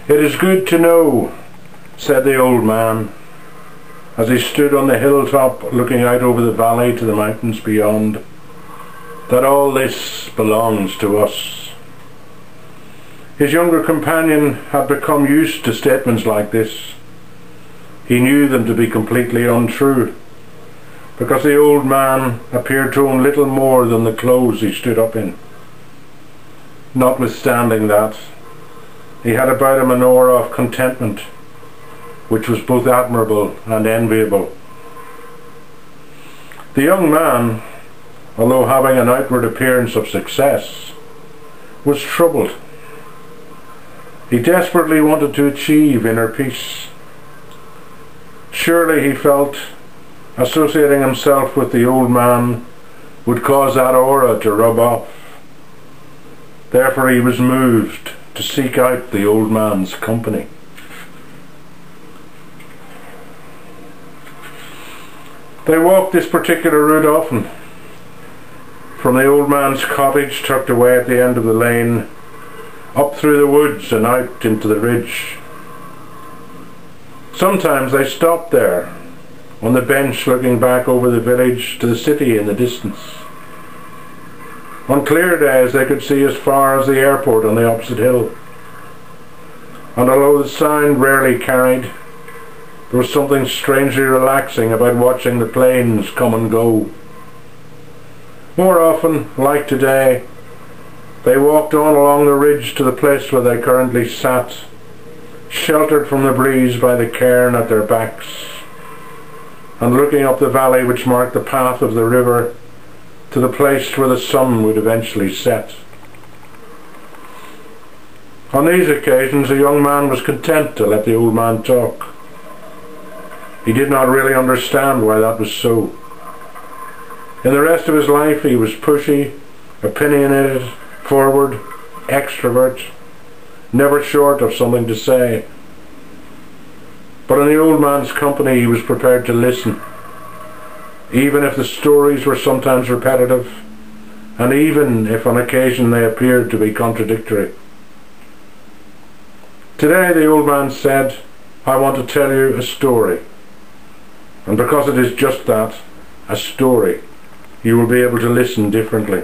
"It is good to know," said the old man, as he stood on the hilltop looking out over the valley to the mountains beyond, "that all this belongs to us." His younger companion had become used to statements like this. He knew them to be completely untrue, because the old man appeared to him little more than the clothes he stood up in. Notwithstanding that, he had about him an aura of contentment, which was both admirable and enviable. The young man, although having an outward appearance of success, was troubled. He desperately wanted to achieve inner peace. Surely, he felt, associating himself with the old man would cause that aura to rub off. Therefore he was moved to seek out the old man's company. They walked this particular route often, from the old man's cottage tucked away at the end of the lane, up through the woods and out into the ridge. Sometimes they stopped there, on the bench looking back over the village to the city in the distance. On clear days they could see as far as the airport on the opposite hill, and although the sound rarely carried, there was something strangely relaxing about watching the planes come and go. More often, like today, they walked on along the ridge to the place where they currently sat, sheltered from the breeze by the cairn at their backs, and looking up the valley which marked the path of the river to the place where the sun would eventually set. On these occasions the young man was content to let the old man talk. He did not really understand why that was so. In the rest of his life he was pushy, opinionated, forward, extrovert, never short of something to say. But in the old man's company he was prepared to listen, even if the stories were sometimes repetitive, and even if on occasion they appeared to be contradictory. Today the old man said, "I want to tell you a story. And because it is just that, a story, you will be able to listen differently."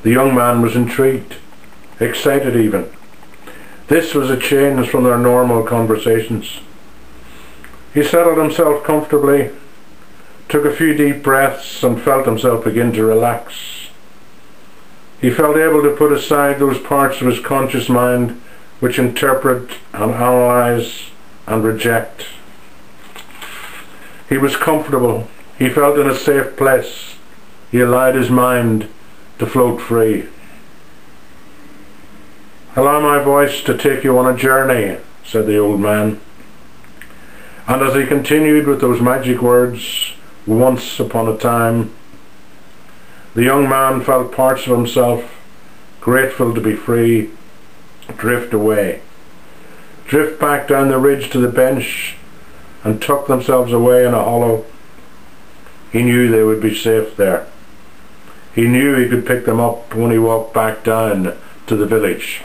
The young man was intrigued, excited even. This was a change from their normal conversations. He settled himself comfortably, took a few deep breaths, and felt himself begin to relax. He felt able to put aside those parts of his conscious mind which interpret and analyze and reject. He was comfortable. He felt in a safe place. He allowed his mind to float free. "Allow my voice to take you on a journey," said the old man. And as he continued with those magic words, "once upon a time," the young man felt parts of himself, grateful to be free, drift away, drift back down the ridge to the bench, and tuck themselves away in a hollow. He knew they would be safe there. He knew he could pick them up when he walked back down to the village.